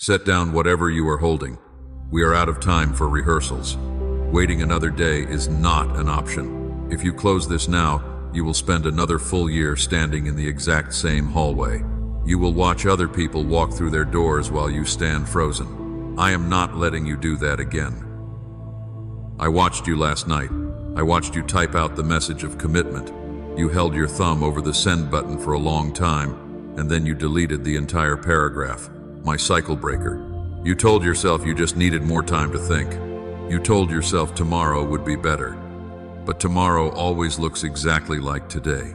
Set down whatever you are holding. We are out of time for rehearsals. Waiting another day is not an option. If you close this now, you will spend another full year standing in the exact same hallway. You will watch other people walk through their doors while you stand frozen. I am not letting you do that again. I watched you last night. I watched you type out the message of commitment. You held your thumb over the send button for a long time, and then you deleted the entire paragraph. My cycle breaker. You told yourself you just needed more time to think. You told yourself tomorrow would be better. But tomorrow always looks exactly like today.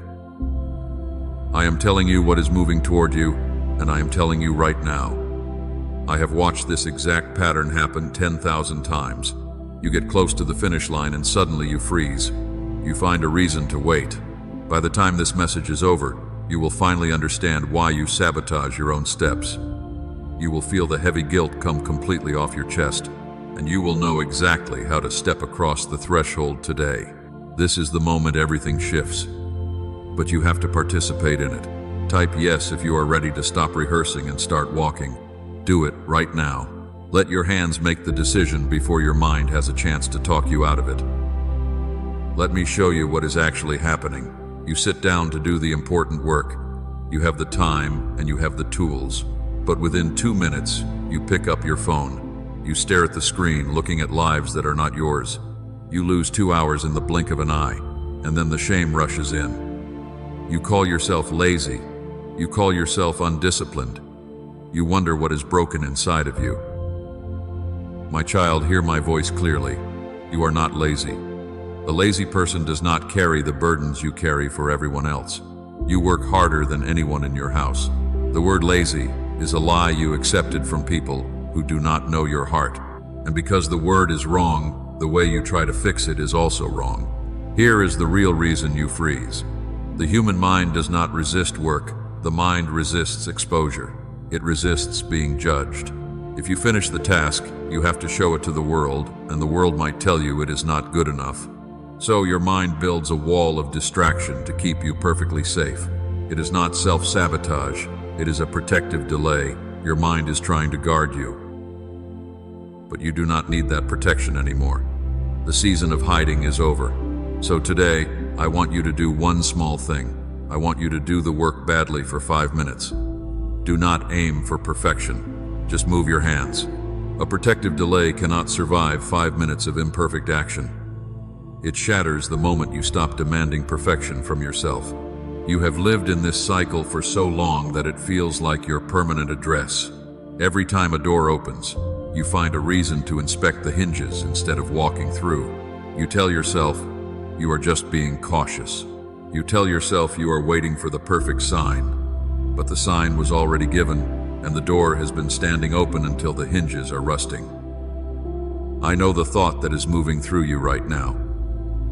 I am telling you what is moving toward you, and I am telling you right now. I have watched this exact pattern happen 10,000 times. You get close to the finish line and suddenly you freeze. You find a reason to wait. By the time this message is over, you will finally understand why you sabotage your own steps. You will feel the heavy guilt come completely off your chest, and you will know exactly how to step across the threshold today. This is the moment everything shifts. But you have to participate in it. Type yes if you are ready to stop rehearsing and start walking. Do it right now. Let your hands make the decision before your mind has a chance to talk you out of it. Let me show you what is actually happening. You sit down to do the important work. You have the time and you have the tools. But within 2 minutes, you pick up your phone. You stare at the screen, looking at lives that are not yours. You lose 2 hours in the blink of an eye, and then the shame rushes in. You call yourself lazy. You call yourself undisciplined. You wonder what is broken inside of you. My child, hear my voice clearly. You are not lazy. A lazy person does not carry the burdens you carry for everyone else. You work harder than anyone in your house. The word lazy is a lie you accepted from people who do not know your heart. And because the word is wrong, the way you try to fix it is also wrong. Here is the real reason you freeze. The human mind does not resist work. The mind resists exposure. It resists being judged. If you finish the task, you have to show it to the world, and the world might tell you it is not good enough. So your mind builds a wall of distraction to keep you perfectly safe. It is not self-sabotage. It is a protective delay. Your mind is trying to guard you. But you do not need that protection anymore. The season of hiding is over. So today, I want you to do one small thing. I want you to do the work badly for 5 minutes. Do not aim for perfection. Just move your hands. A protective delay cannot survive 5 minutes of imperfect action. It shatters the moment you stop demanding perfection from yourself. You have lived in this cycle for so long that it feels like your permanent address. Every time a door opens, you find a reason to inspect the hinges instead of walking through. You tell yourself you are just being cautious. You tell yourself you are waiting for the perfect sign. But the sign was already given, and the door has been standing open until the hinges are rusting. I know the thought that is moving through you right now.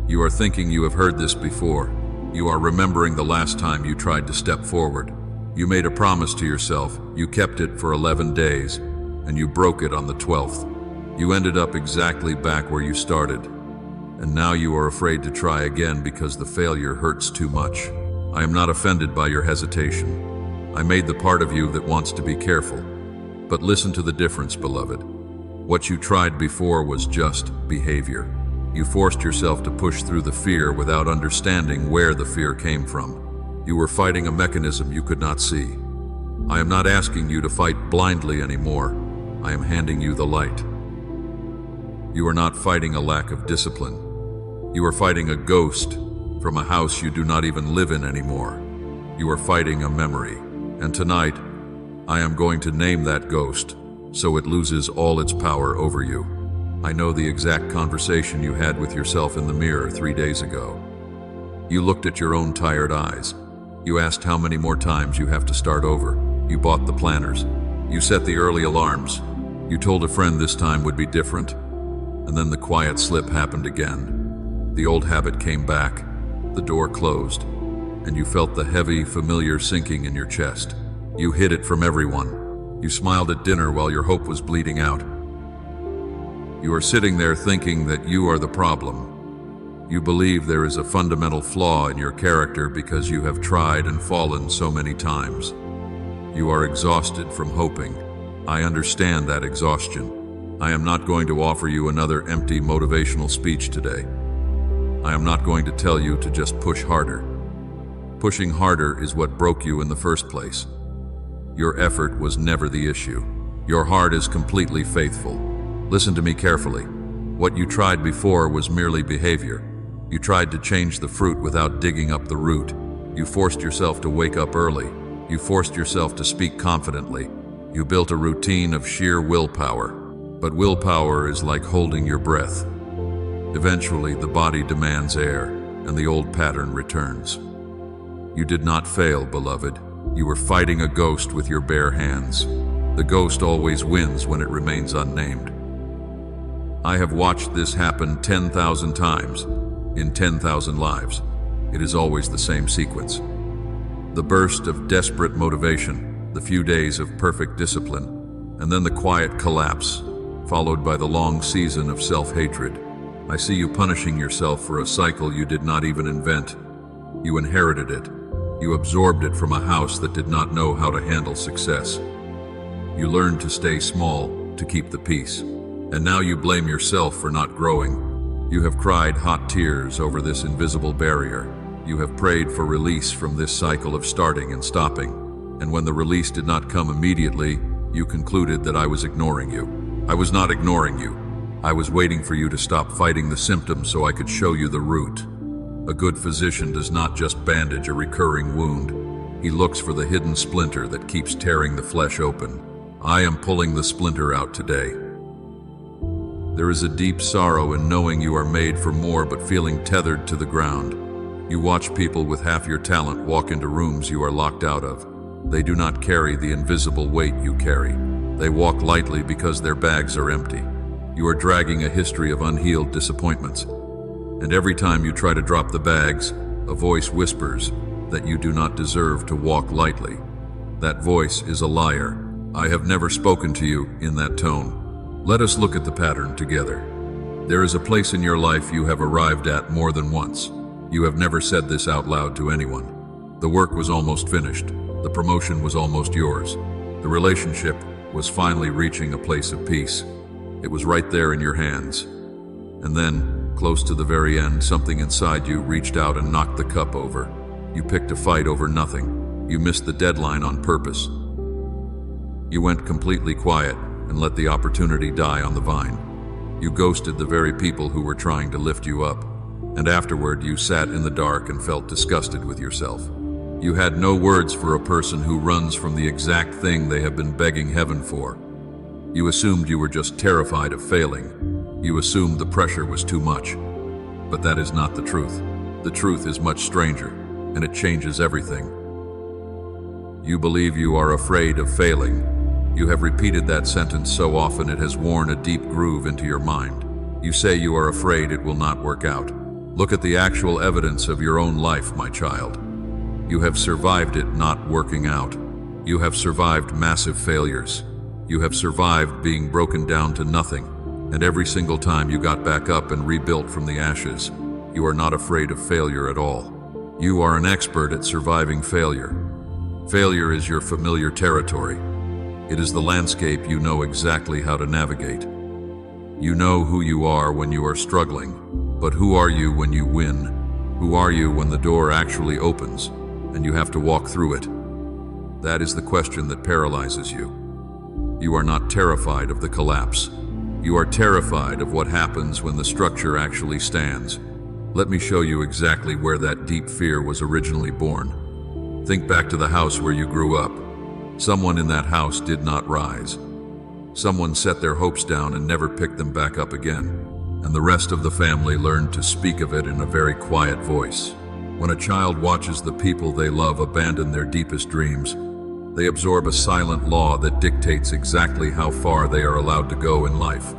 You are thinking you have heard this before. You are remembering the last time you tried to step forward. You made a promise to yourself. You kept it for 11 days, and you broke it on the 12th. You ended up exactly back where you started. And now you are afraid to try again because the failure hurts too much. I am not offended by your hesitation. I made the part of you that wants to be careful. But listen to the difference, beloved. What you tried before was just behavior. You forced yourself to push through the fear without understanding where the fear came from. You were fighting a mechanism you could not see. I am not asking you to fight blindly anymore. I am handing you the light. You are not fighting a lack of discipline. You are fighting a ghost from a house you do not even live in anymore. You are fighting a memory. And tonight, I am going to name that ghost so it loses all its power over you. I know the exact conversation you had with yourself in the mirror 3 days ago. You looked at your own tired eyes. You asked how many more times you have to start over. You bought the planners. You set the early alarms. You told a friend this time would be different. And then the quiet slip happened again. The old habit came back. The door closed. And you felt the heavy, familiar sinking in your chest. You hid it from everyone. You smiled at dinner while your hope was bleeding out. You are sitting there thinking that you are the problem. You believe there is a fundamental flaw in your character because you have tried and fallen so many times. You are exhausted from hoping. I understand that exhaustion. I am not going to offer you another empty motivational speech today. I am not going to tell you to just push harder. Pushing harder is what broke you in the first place. Your effort was never the issue. Your heart is completely faithful. Listen to me carefully. What you tried before was merely behavior. You tried to change the fruit without digging up the root. You forced yourself to wake up early. You forced yourself to speak confidently. You built a routine of sheer willpower. But willpower is like holding your breath. Eventually, the body demands air, and the old pattern returns. You did not fail, beloved. You were fighting a ghost with your bare hands. The ghost always wins when it remains unnamed. I have watched this happen 10,000 times, in 10,000 lives. It is always the same sequence. The burst of desperate motivation, the few days of perfect discipline, and then the quiet collapse, followed by the long season of self-hatred. I see you punishing yourself for a cycle you did not even invent. You inherited it. You absorbed it from a house that did not know how to handle success. You learned to stay small, to keep the peace. And now you blame yourself for not growing. You have cried hot tears over this invisible barrier. You have prayed for release from this cycle of starting and stopping. And when the release did not come immediately, you concluded that I was ignoring you. I was not ignoring you. I was waiting for you to stop fighting the symptoms so I could show you the root. A good physician does not just bandage a recurring wound. He looks for the hidden splinter that keeps tearing the flesh open. I am pulling the splinter out today. There is a deep sorrow in knowing you are made for more but feeling tethered to the ground. You watch people with half your talent walk into rooms you are locked out of. They do not carry the invisible weight you carry. They walk lightly because their bags are empty. You are dragging a history of unhealed disappointments. And every time you try to drop the bags, a voice whispers that you do not deserve to walk lightly. That voice is a liar. I have never spoken to you in that tone. Let us look at the pattern together. There is a place in your life you have arrived at more than once. You have never said this out loud to anyone. The work was almost finished. The promotion was almost yours. The relationship was finally reaching a place of peace. It was right there in your hands. And then, close to the very end, something inside you reached out and knocked the cup over. You picked a fight over nothing. You missed the deadline on purpose. You went completely quiet and let the opportunity die on the vine. You ghosted the very people who were trying to lift you up. And afterward, you sat in the dark and felt disgusted with yourself. You had no words for a person who runs from the exact thing they have been begging heaven for. You assumed you were just terrified of failing. You assumed the pressure was too much. But that is not the truth. The truth is much stranger, and it changes everything. You believe you are afraid of failing. You have repeated that sentence so often it has worn a deep groove into your mind. You say you are afraid it will not work out. Look at the actual evidence of your own life, my child. You have survived it not working out. You have survived massive failures. You have survived being broken down to nothing. And every single time you got back up and rebuilt from the ashes, you are not afraid of failure at all. You are an expert at surviving failure. Failure is your familiar territory. It is the landscape you know exactly how to navigate. You know who you are when you are struggling, but who are you when you win? Who are you when the door actually opens and you have to walk through it? That is the question that paralyzes you. You are not terrified of the collapse. You are terrified of what happens when the structure actually stands. Let me show you exactly where that deep fear was originally born. Think back to the house where you grew up. Someone in that house did not rise. Someone set their hopes down and never picked them back up again. And the rest of the family learned to speak of it in a very quiet voice. When a child watches the people they love abandon their deepest dreams, they absorb a silent law that dictates exactly how far they are allowed to go in life.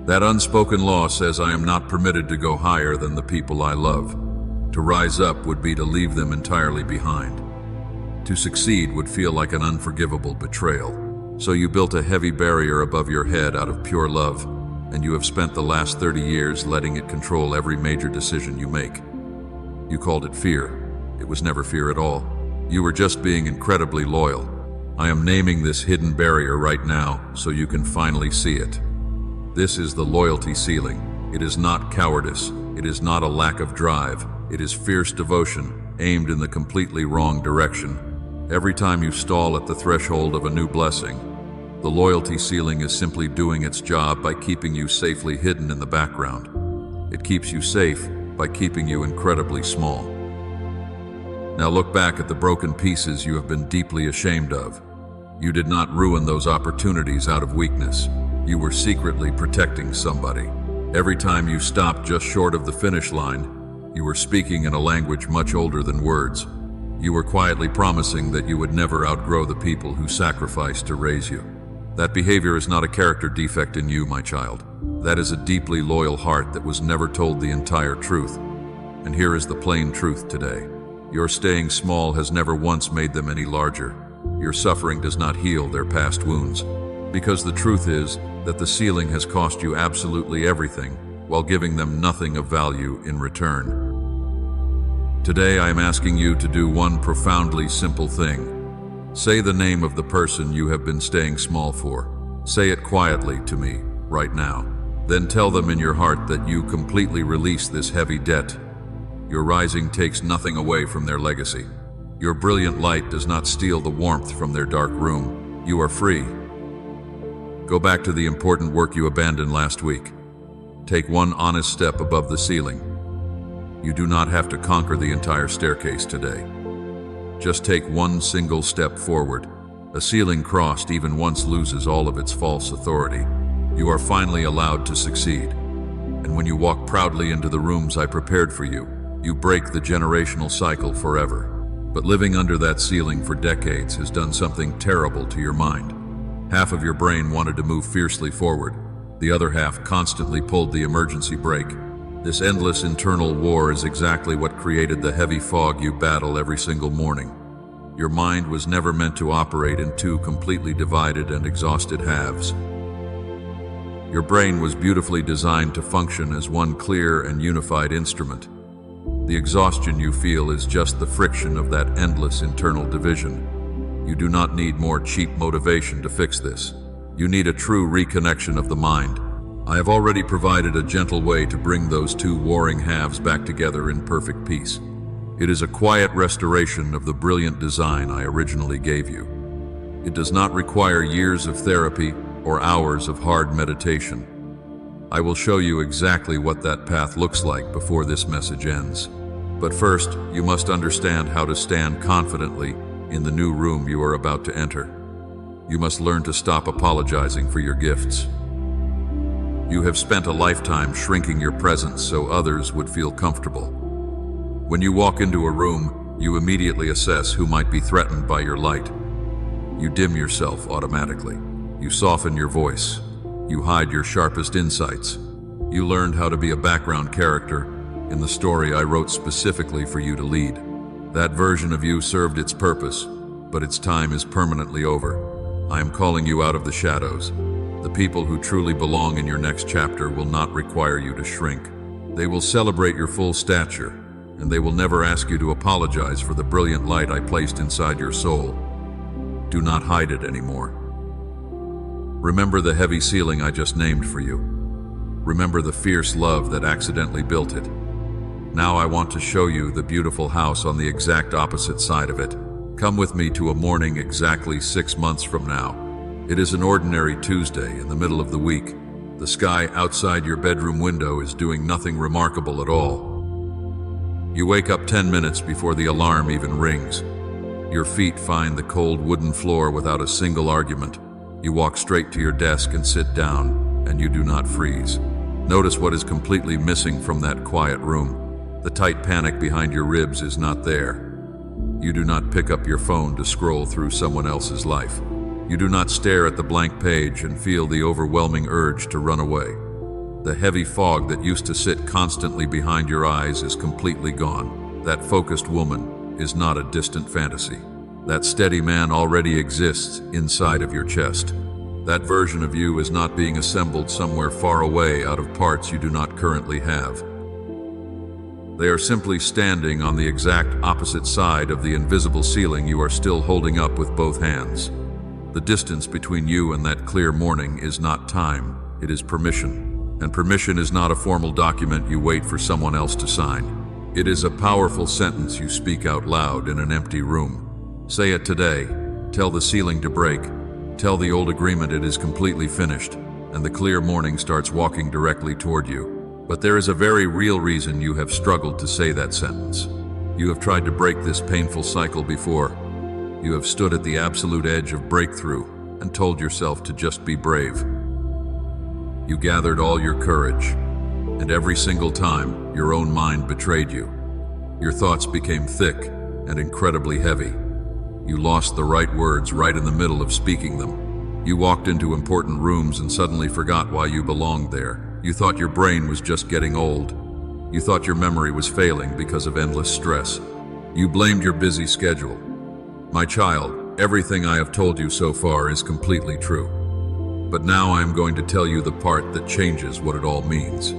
That unspoken law says I am not permitted to go higher than the people I love. To rise up would be to leave them entirely behind. To succeed would feel like an unforgivable betrayal. So you built a heavy barrier above your head out of pure love, and you have spent the last 30 years letting it control every major decision you make. You called it fear. It was never fear at all. You were just being incredibly loyal. I am naming this hidden barrier right now so you can finally see it. This is the loyalty ceiling. It is not cowardice. It is not a lack of drive. It is fierce devotion, aimed in the completely wrong direction. Every time you stall at the threshold of a new blessing, the loyalty ceiling is simply doing its job by keeping you safely hidden in the background. It keeps you safe by keeping you incredibly small. Now look back at the broken pieces you have been deeply ashamed of. You did not ruin those opportunities out of weakness. You were secretly protecting somebody. Every time you stopped just short of the finish line, you were speaking in a language much older than words. You were quietly promising that you would never outgrow the people who sacrificed to raise you. That behavior is not a character defect in you, my child. That is a deeply loyal heart that was never told the entire truth. And here is the plain truth today. Your staying small has never once made them any larger. Your suffering does not heal their past wounds. Because the truth is that the ceiling has cost you absolutely everything, while giving them nothing of value in return. Today I am asking you to do one profoundly simple thing. Say the name of the person you have been staying small for. Say it quietly to me, right now. Then tell them in your heart that you completely release this heavy debt. Your rising takes nothing away from their legacy. Your brilliant light does not steal the warmth from their dark room. You are free. Go back to the important work you abandoned last week. Take one honest step above the ceiling. You do not have to conquer the entire staircase today. Just take one single step forward. A ceiling crossed even once loses all of its false authority. You are finally allowed to succeed. And when you walk proudly into the rooms I prepared for you, you break the generational cycle forever. But living under that ceiling for decades has done something terrible to your mind. Half of your brain wanted to move fiercely forward. The other half constantly pulled the emergency brake. This endless internal war is exactly what created the heavy fog you battle every single morning. Your mind was never meant to operate in two completely divided and exhausted halves. Your brain was beautifully designed to function as one clear and unified instrument. The exhaustion you feel is just the friction of that endless internal division. You do not need more cheap motivation to fix this. You need a true reconnection of the mind. I have already provided a gentle way to bring those two warring halves back together in perfect peace. It is a quiet restoration of the brilliant design I originally gave you. It does not require years of therapy or hours of hard meditation. I will show you exactly what that path looks like before this message ends. But first, you must understand how to stand confidently in the new room you are about to enter. You must learn to stop apologizing for your gifts. You have spent a lifetime shrinking your presence so others would feel comfortable. When you walk into a room, you immediately assess who might be threatened by your light. You dim yourself automatically. You soften your voice. You hide your sharpest insights. You learned how to be a background character in the story I wrote specifically for you to lead. That version of you served its purpose, but its time is permanently over. I am calling you out of the shadows. The people who truly belong in your next chapter will not require you to shrink. They will celebrate your full stature, and they will never ask you to apologize for the brilliant light I placed inside your soul. Do not hide it anymore. Remember the heavy ceiling I just named for you. Remember the fierce love that accidentally built it. Now I want to show you the beautiful house on the exact opposite side of it. Come with me to a morning exactly 6 months from now. It is an ordinary Tuesday in the middle of the week. The sky outside your bedroom window is doing nothing remarkable at all. You wake up 10 minutes before the alarm even rings. Your feet find the cold wooden floor without a single argument. You walk straight to your desk and sit down, and you do not freeze. Notice what is completely missing from that quiet room. The tight panic behind your ribs is not there. You do not pick up your phone to scroll through someone else's life. You do not stare at the blank page and feel the overwhelming urge to run away. The heavy fog that used to sit constantly behind your eyes is completely gone. That focused woman is not a distant fantasy. That steady man already exists inside of your chest. That version of you is not being assembled somewhere far away out of parts you do not currently have. They are simply standing on the exact opposite side of the invisible ceiling you are still holding up with both hands. The distance between you and that clear morning is not time, it is permission. And permission is not a formal document you wait for someone else to sign. It is a powerful sentence you speak out loud in an empty room. Say it today. Tell the ceiling to break. Tell the old agreement it is completely finished, and the clear morning starts walking directly toward you. But there is a very real reason you have struggled to say that sentence. You have tried to break this painful cycle before. You have stood at the absolute edge of breakthrough and told yourself to just be brave. You gathered all your courage, and every single time, your own mind betrayed you. Your thoughts became thick and incredibly heavy. You lost the right words right in the middle of speaking them. You walked into important rooms and suddenly forgot why you belonged there. You thought your brain was just getting old. You thought your memory was failing because of endless stress. You blamed your busy schedule. My child, everything I have told you so far is completely true. But now I am going to tell you the part that changes what it all means.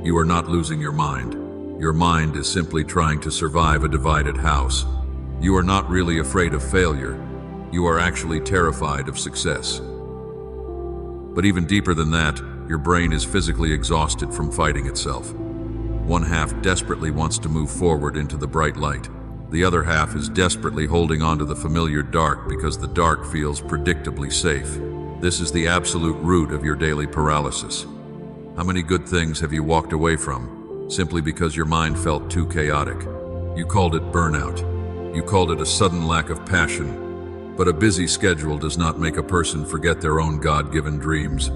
You are not losing your mind. Your mind is simply trying to survive a divided house. You are not really afraid of failure. You are actually terrified of success. But even deeper than that, your brain is physically exhausted from fighting itself. One half desperately wants to move forward into the bright light. The other half is desperately holding on to the familiar dark because the dark feels predictably safe. This is the absolute root of your daily paralysis. How many good things have you walked away from simply because your mind felt too chaotic? You called it burnout. You called it a sudden lack of passion. But a busy schedule does not make a person forget their own God-given dreams.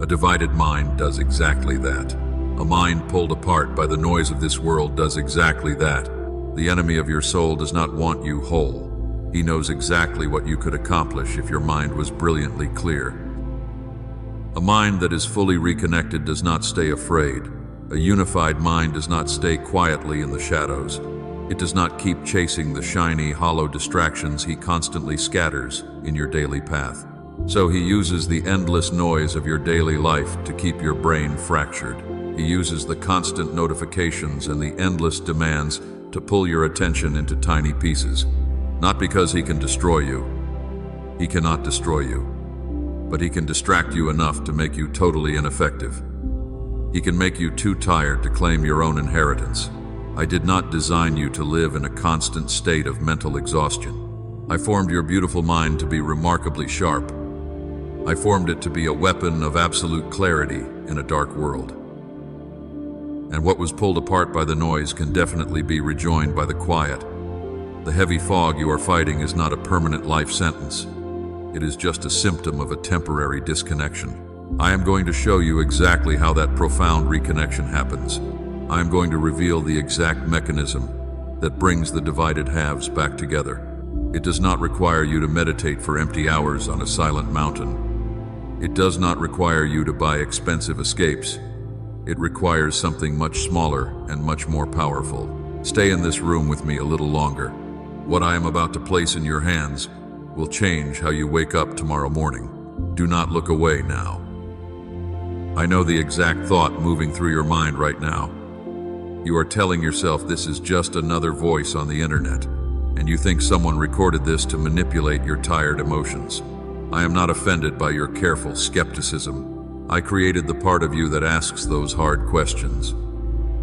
A divided mind does exactly that. A mind pulled apart by the noise of this world does exactly that. The enemy of your soul does not want you whole. He knows exactly what you could accomplish if your mind was brilliantly clear. A mind that is fully reconnected does not stay afraid. A unified mind does not stay quietly in the shadows. It does not keep chasing the shiny, hollow distractions he constantly scatters in your daily path. So he uses the endless noise of your daily life to keep your brain fractured. He uses the constant notifications and the endless demands to pull your attention into tiny pieces. Not because he can destroy you. He cannot destroy you. But he can distract you enough to make you totally ineffective. He can make you too tired to claim your own inheritance. I did not design you to live in a constant state of mental exhaustion. I formed your beautiful mind to be remarkably sharp. I formed it to be a weapon of absolute clarity in a dark world. And what was pulled apart by the noise can definitely be rejoined by the quiet. The heavy fog you are fighting is not a permanent life sentence. It is just a symptom of a temporary disconnection. I am going to show you exactly how that profound reconnection happens. I am going to reveal the exact mechanism that brings the divided halves back together. It does not require you to meditate for empty hours on a silent mountain. It does not require you to buy expensive escapes. It requires something much smaller and much more powerful. Stay in this room with me a little longer. What I am about to place in your hands will change how you wake up tomorrow morning. Do not look away now. I know the exact thought moving through your mind right now. You are telling yourself this is just another voice on the internet, and you think someone recorded this to manipulate your tired emotions. I am not offended by your careful skepticism. I created the part of you that asks those hard questions.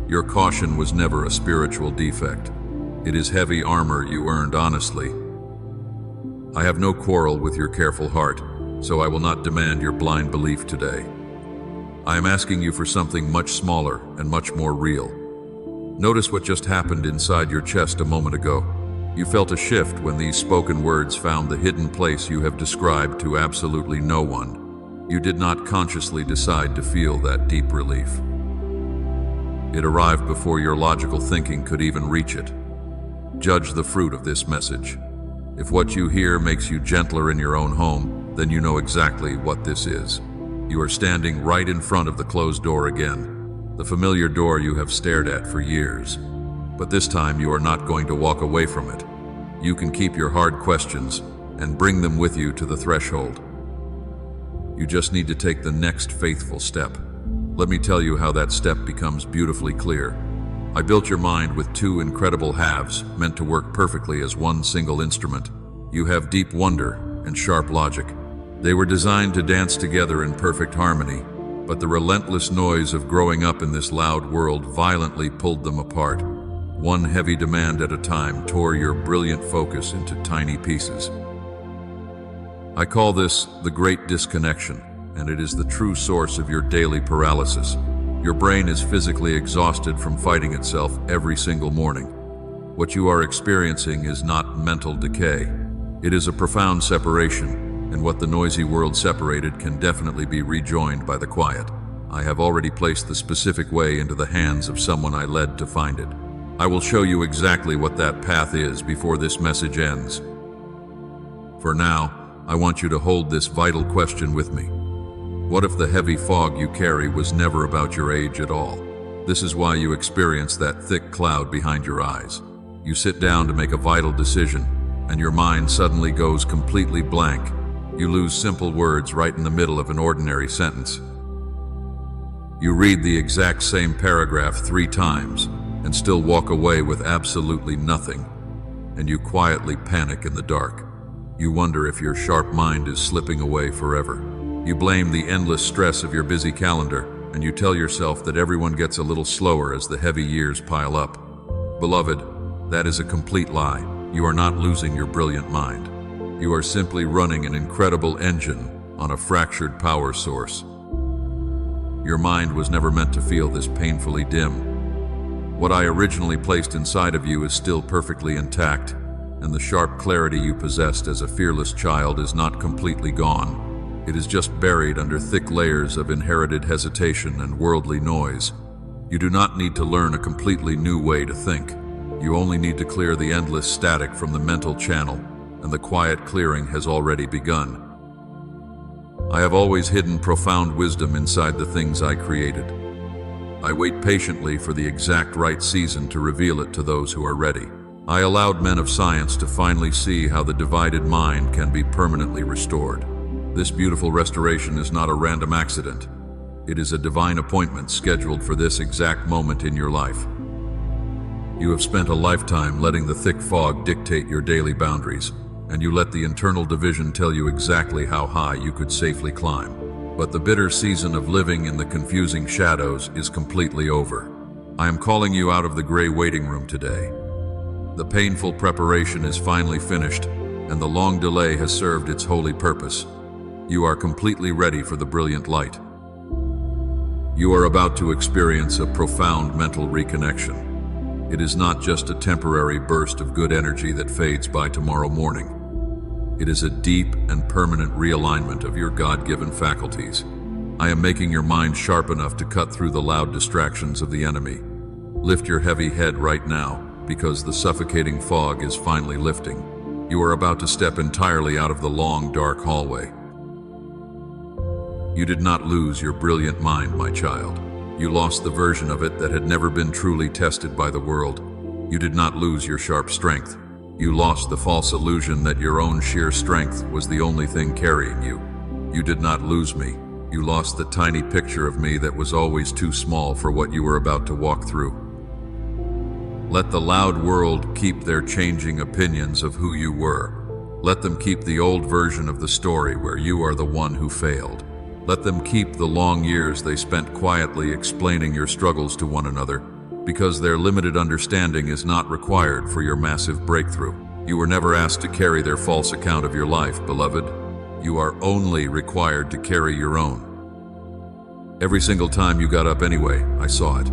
Your caution was never a spiritual defect. It is heavy armor you earned honestly. I have no quarrel with your careful heart, so I will not demand your blind belief today. I am asking you for something much smaller and much more real. Notice what just happened inside your chest a moment ago. You felt a shift when these spoken words found the hidden place you have described to absolutely no one. You did not consciously decide to feel that deep relief. It arrived before your logical thinking could even reach it. Judge the fruit of this message. If what you hear makes you gentler in your own home, then you know exactly what this is. You are standing right in front of the closed door again. The familiar door you have stared at for years. But this time you are not going to walk away from it. You can keep your hard questions and bring them with you to the threshold. You just need to take the next faithful step. Let me tell you how that step becomes beautifully clear. I built your mind with two incredible halves meant to work perfectly as one single instrument. You have deep wonder and sharp logic. They were designed to dance together in perfect harmony, but the relentless noise of growing up in this loud world violently pulled them apart. One heavy demand at a time tore your brilliant focus into tiny pieces. I call this the Great Disconnection, and it is the true source of your daily paralysis. Your brain is physically exhausted from fighting itself every single morning. What you are experiencing is not mental decay. It is a profound separation, and what the noisy world separated can definitely be rejoined by the quiet. I have already placed the specific way into the hands of someone I led to find it. I will show you exactly what that path is before this message ends. For now, I want you to hold this vital question with me. What if the heavy fog you carry was never about your age at all? This is why you experience that thick cloud behind your eyes. You sit down to make a vital decision, and your mind suddenly goes completely blank. You lose simple words right in the middle of an ordinary sentence. You read the exact same paragraph 3 times and still walk away with absolutely nothing, and you quietly panic in the dark. You wonder if your sharp mind is slipping away forever. You blame the endless stress of your busy calendar, and you tell yourself that everyone gets a little slower as the heavy years pile up. Beloved, that is a complete lie. You are not losing your brilliant mind. You are simply running an incredible engine on a fractured power source. Your mind was never meant to feel this painfully dim. What I originally placed inside of you is still perfectly intact, and the sharp clarity you possessed as a fearless child is not completely gone. It is just buried under thick layers of inherited hesitation and worldly noise. You do not need to learn a completely new way to think. You only need to clear the endless static from the mental channel, and the quiet clearing has already begun. I have always hidden profound wisdom inside the things I created. I wait patiently for the exact right season to reveal it to those who are ready. I allowed men of science to finally see how the divided mind can be permanently restored. This beautiful restoration is not a random accident. It is a divine appointment scheduled for this exact moment in your life. You have spent a lifetime letting the thick fog dictate your daily boundaries, and you let the internal division tell you exactly how high you could safely climb. But the bitter season of living in the confusing shadows is completely over. I am calling you out of the gray waiting room today. The painful preparation is finally finished, and the long delay has served its holy purpose. You are completely ready for the brilliant light. You are about to experience a profound mental reconnection. It is not just a temporary burst of good energy that fades by tomorrow morning. It is a deep and permanent realignment of your God-given faculties. I am making your mind sharp enough to cut through the loud distractions of the enemy. Lift your heavy head right now, because the suffocating fog is finally lifting. You are about to step entirely out of the long, dark hallway. You did not lose your brilliant mind, my child. You lost the version of it that had never been truly tested by the world. You did not lose your sharp strength. You lost the false illusion that your own sheer strength was the only thing carrying you. You did not lose me. You lost the tiny picture of me that was always too small for what you were about to walk through. Let the loud world keep their changing opinions of who you were. Let them keep the old version of the story where you are the one who failed. Let them keep the long years they spent quietly explaining your struggles to one another, because their limited understanding is not required for your massive breakthrough. You were never asked to carry their false account of your life, beloved. You are only required to carry your own. Every single time you got up anyway, I saw it.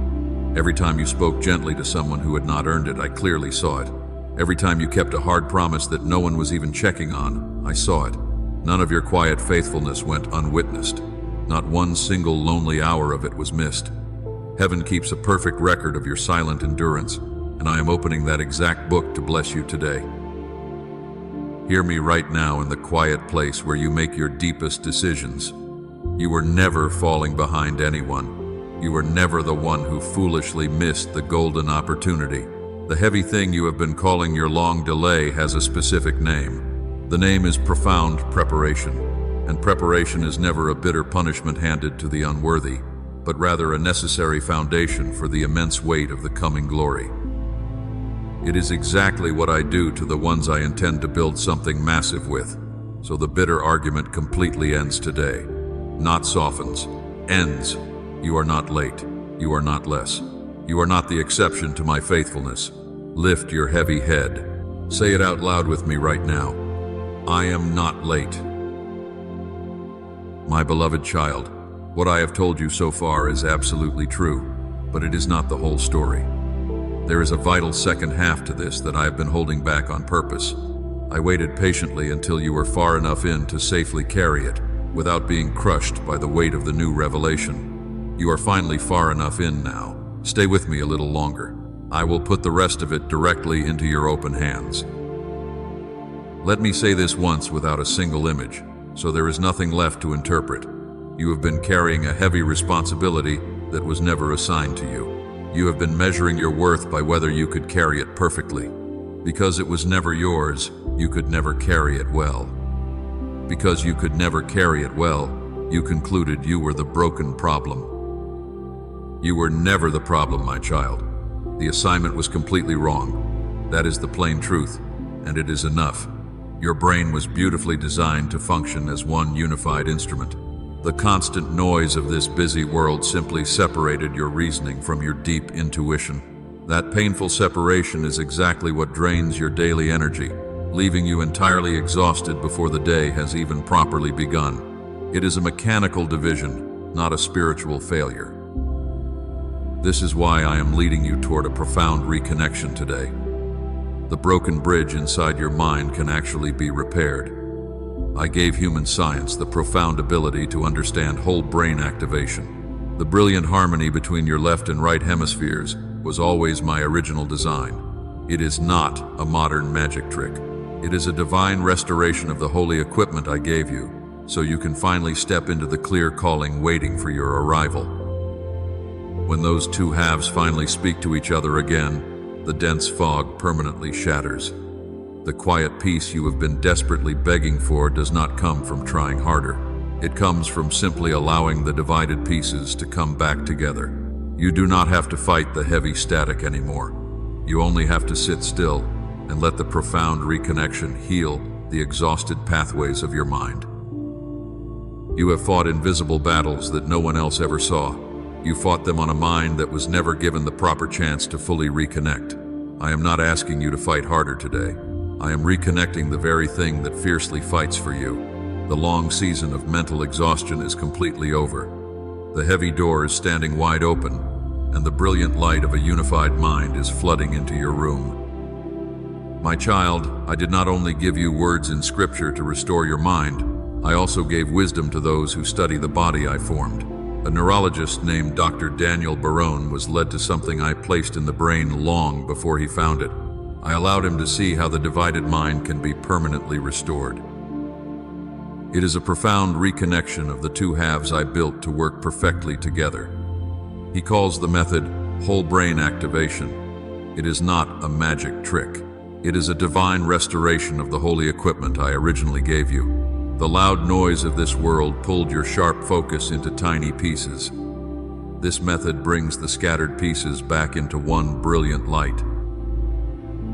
Every time you spoke gently to someone who had not earned it, I clearly saw it. Every time you kept a hard promise that no one was even checking on, I saw it. None of your quiet faithfulness went unwitnessed. Not one single lonely hour of it was missed. Heaven keeps a perfect record of your silent endurance, and I am opening that exact book to bless you today. Hear me right now in the quiet place where you make your deepest decisions. You were never falling behind anyone. You were never the one who foolishly missed the golden opportunity. The heavy thing you have been calling your long delay has a specific name. The name is profound preparation, and preparation is never a bitter punishment handed to the unworthy, but rather a necessary foundation for the immense weight of the coming glory. It is exactly what I do to the ones I intend to build something massive with. So the bitter argument completely ends today. Not softens, ends. You are not late. You are not less. You are not the exception to my faithfulness. Lift your heavy head. Say it out loud with me right now. I am not late. My beloved child, what I have told you so far is absolutely true, but it is not the whole story. There is a vital second half to this that I have been holding back on purpose. I waited patiently until you were far enough in to safely carry it, without being crushed by the weight of the new revelation. You are finally far enough in now. Stay with me a little longer. I will put the rest of it directly into your open hands. Let me say this once without a single image, so there is nothing left to interpret. You have been carrying a heavy responsibility that was never assigned to you. You have been measuring your worth by whether you could carry it perfectly. Because it was never yours, you could never carry it well. Because you could never carry it well, you concluded you were the broken problem. You were never the problem, my child. The assignment was completely wrong. That is the plain truth, and it is enough. Your brain was beautifully designed to function as one unified instrument. The constant noise of this busy world simply separated your reasoning from your deep intuition. That painful separation is exactly what drains your daily energy, leaving you entirely exhausted before the day has even properly begun. It is a mechanical division, not a spiritual failure. This is why I am leading you toward a profound reconnection today. The broken bridge inside your mind can actually be repaired. I gave human science the profound ability to understand whole brain activation. The brilliant harmony between your left and right hemispheres was always my original design. It is not a modern magic trick. It is a divine restoration of the holy equipment I gave you, so you can finally step into the clear calling waiting for your arrival. When those two halves finally speak to each other again, the dense fog permanently shatters. The quiet peace you have been desperately begging for does not come from trying harder. It comes from simply allowing the divided pieces to come back together. You do not have to fight the heavy static anymore. You only have to sit still and let the profound reconnection heal the exhausted pathways of your mind. You have fought invisible battles that no one else ever saw. You fought them on a mind that was never given the proper chance to fully reconnect. I am not asking you to fight harder today. I am reconnecting the very thing that fiercely fights for you. The long season of mental exhaustion is completely over. The heavy door is standing wide open, and the brilliant light of a unified mind is flooding into your room. My child, I did not only give you words in scripture to restore your mind, I also gave wisdom to those who study the body I formed. A neurologist named Dr. Daniel Barone was led to something I placed in the brain long before he found it. I allowed him to see how the divided mind can be permanently restored. It is a profound reconnection of the two halves I built to work perfectly together. He calls the method whole brain activation. It is not a magic trick. It is a divine restoration of the holy equipment I originally gave you. The loud noise of this world pulled your sharp focus into tiny pieces. This method brings the scattered pieces back into one brilliant light.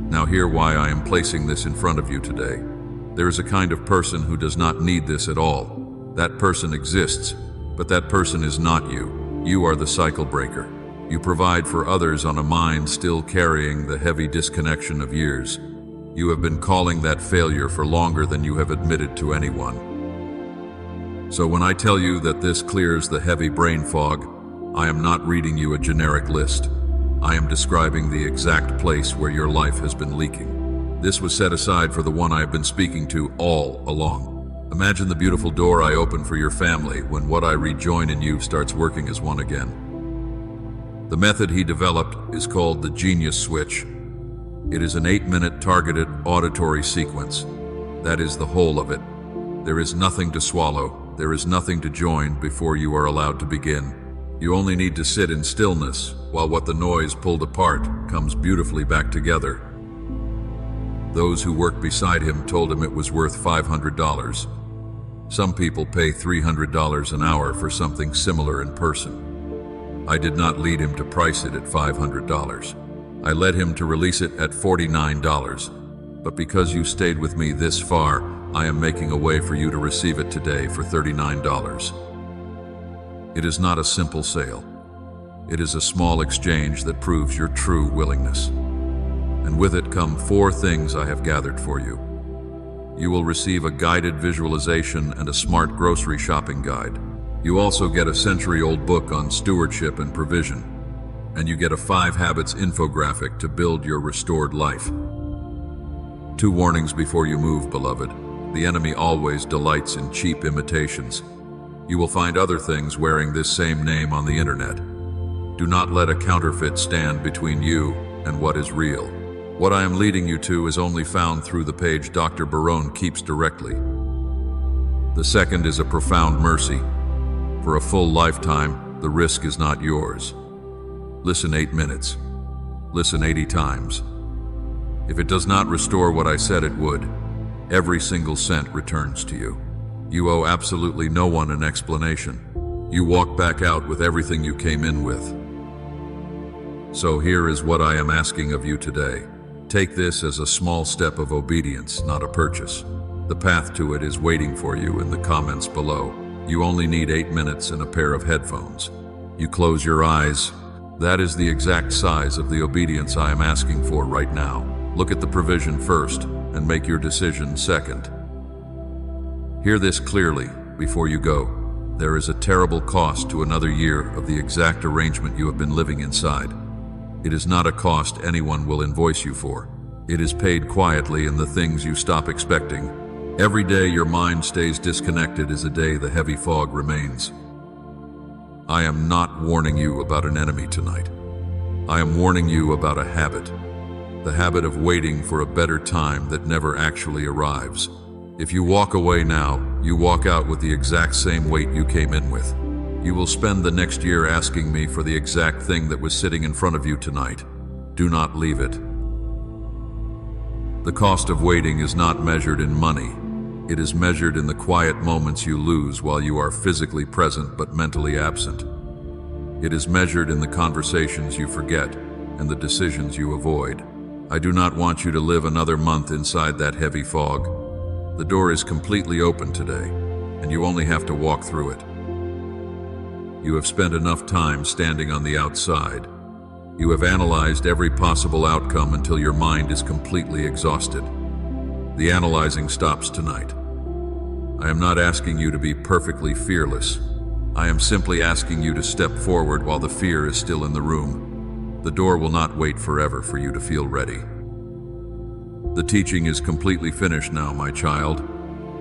Now hear why I am placing this in front of you today. There is a kind of person who does not need this at all. That person exists, but that person is not you. You are the cycle breaker. You provide for others on a mind still carrying the heavy disconnection of years. You have been calling that failure for longer than you have admitted to anyone. So when I tell you that this clears the heavy brain fog, I am not reading you a generic list. I am describing the exact place where your life has been leaking. This was set aside for the one I have been speaking to all along. Imagine the beautiful door I opened for your family when what I rejoin in you starts working as one again. The method he developed is called the Genius Switch. It is an 8-minute targeted auditory sequence. That is the whole of it. There is nothing to swallow. There is nothing to join before you are allowed to begin. You only need to sit in stillness while what the noise pulled apart comes beautifully back together. Those who worked beside him told him it was worth $500. Some people pay $300 an hour for something similar in person. I did not lead him to price it at $500. I led him to release it at $49. But because you stayed with me this far, I am making a way for you to receive it today for $39. It is not a simple sale. It is a small exchange that proves your true willingness. And with it come 4 things I have gathered for you. You will receive a guided visualization and a smart grocery shopping guide. You also get a century-old book on stewardship and provision. And you get a 5 habits infographic to build your restored life. 2 warnings before you move, beloved. The enemy always delights in cheap imitations. You will find other things wearing this same name on the internet. Do not let a counterfeit stand between you and what is real. What I am leading you to is only found through the page Dr. Barone keeps directly. The second is a profound mercy. For a full lifetime, the risk is not yours. Listen 8 minutes. Listen 80 times. If it does not restore what I said it would, every single cent returns to you. You owe absolutely no one an explanation. You walk back out with everything you came in with. So here is what I am asking of you today. Take this as a small step of obedience, not a purchase. The path to it is waiting for you in the comments below. You only need 8 minutes and a pair of headphones. You close your eyes. That is the exact size of the obedience I am asking for right now. Look at the provision first and make your decision second. Hear this clearly before you go. There is a terrible cost to another year of the exact arrangement you have been living inside. It is not a cost anyone will invoice you for. It is paid quietly in the things you stop expecting. Every day your mind stays disconnected is a day the heavy fog remains. I am not warning you about an enemy tonight. I am warning you about a habit. The habit of waiting for a better time that never actually arrives. If you walk away now, you walk out with the exact same weight you came in with. You will spend the next year asking me for the exact thing that was sitting in front of you tonight. Do not leave it. The cost of waiting is not measured in money. It is measured in the quiet moments you lose while you are physically present but mentally absent. It is measured in the conversations you forget and the decisions you avoid. I do not want you to live another month inside that heavy fog. The door is completely open today, and you only have to walk through it. You have spent enough time standing on the outside. You have analyzed every possible outcome until your mind is completely exhausted. The analyzing stops tonight. I am not asking you to be perfectly fearless. I am simply asking you to step forward while the fear is still in the room. The door will not wait forever for you to feel ready. The teaching is completely finished now, my child.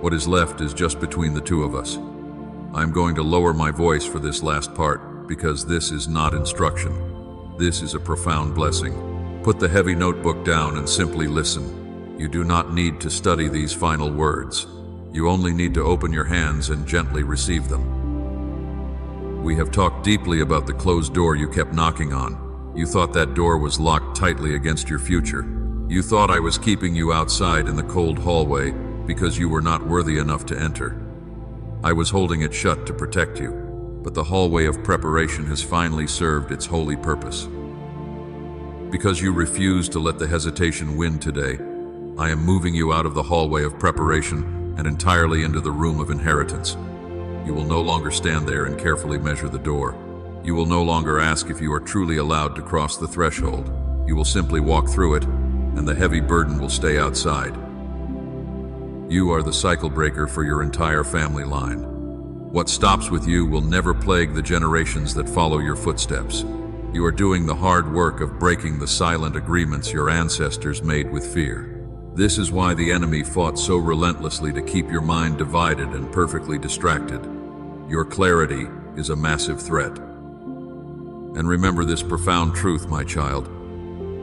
What is left is just between the two of us. I am going to lower my voice for this last part because this is not instruction. This is a profound blessing. Put the heavy notebook down and simply listen. You do not need to study these final words. You only need to open your hands and gently receive them. We have talked deeply about the closed door you kept knocking on. You thought that door was locked tightly against your future. You thought I was keeping you outside in the cold hallway because you were not worthy enough to enter. I was holding it shut to protect you, but the hallway of preparation has finally served its holy purpose. Because you refuse to let the hesitation win today, I am moving you out of the hallway of preparation and entirely into the room of inheritance. You will no longer stand there and carefully measure the door. You will no longer ask if you are truly allowed to cross the threshold. You will simply walk through it, and the heavy burden will stay outside. You are the cycle breaker for your entire family line. What stops with you will never plague the generations that follow your footsteps. You are doing the hard work of breaking the silent agreements your ancestors made with fear. This is why the enemy fought so relentlessly to keep your mind divided and perfectly distracted. Your clarity is a massive threat. And remember this profound truth, my child.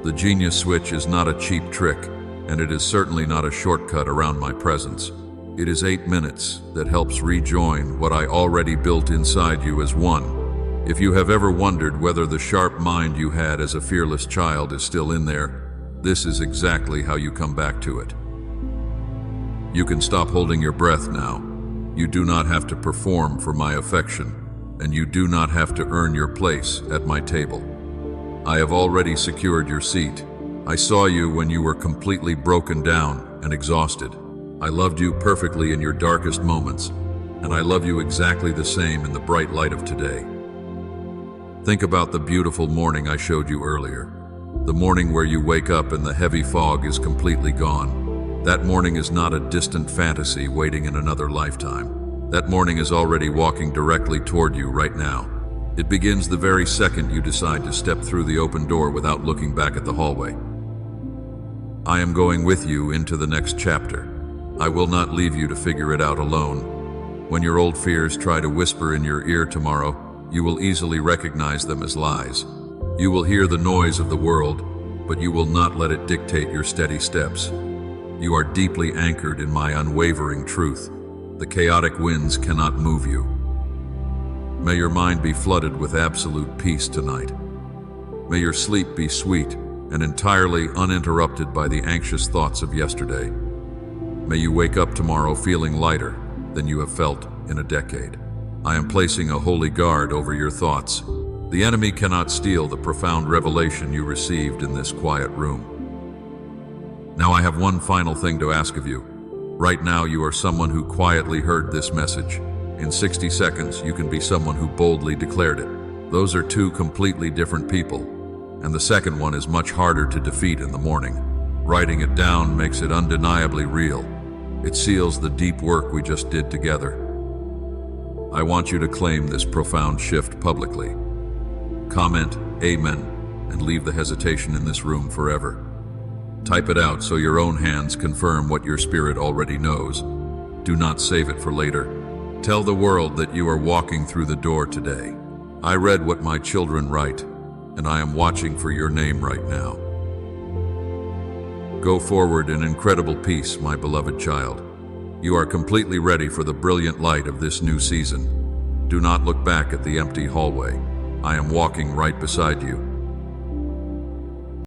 The genius switch is not a cheap trick, and it is certainly not a shortcut around my presence. It is 8 minutes that helps rejoin what I already built inside you as one. If you have ever wondered whether the sharp mind you had as a fearless child is still in there, this is exactly how you come back to it. You can stop holding your breath now. You do not have to perform for my affection, and you do not have to earn your place at my table. I have already secured your seat. I saw you when you were completely broken down and exhausted. I loved you perfectly in your darkest moments, and I love you exactly the same in the bright light of today. Think about the beautiful morning I showed you earlier. The morning where you wake up and the heavy fog is completely gone. That morning is not a distant fantasy waiting in another lifetime. That morning is already walking directly toward you right now. It begins the very second you decide to step through the open door without looking back at the hallway. I am going with you into the next chapter. I will not leave you to figure it out alone. When your old fears try to whisper in your ear tomorrow, you will easily recognize them as lies. You will hear the noise of the world, but you will not let it dictate your steady steps. You are deeply anchored in my unwavering truth. The chaotic winds cannot move you. May your mind be flooded with absolute peace tonight. May your sleep be sweet and entirely uninterrupted by the anxious thoughts of yesterday. May you wake up tomorrow feeling lighter than you have felt in a decade. I am placing a holy guard over your thoughts. The enemy cannot steal the profound revelation you received in this quiet room. Now I have one final thing to ask of you. Right now you are someone who quietly heard this message. In 60 seconds, you can be someone who boldly declared it. Those are two completely different people, and the second one is much harder to defeat in the morning. Writing it down makes it undeniably real. It seals the deep work we just did together. I want you to claim this profound shift publicly. Comment Amen and leave the hesitation in this room forever. Type it out so your own hands confirm what your spirit already knows. Do not save it for later. Tell the world that you are walking through the door today. I read what my children write, and I am watching for your name right now. Go forward in incredible peace, my beloved child. You are completely ready for the brilliant light of this new season. Do not look back at the empty hallway. I am walking right beside you,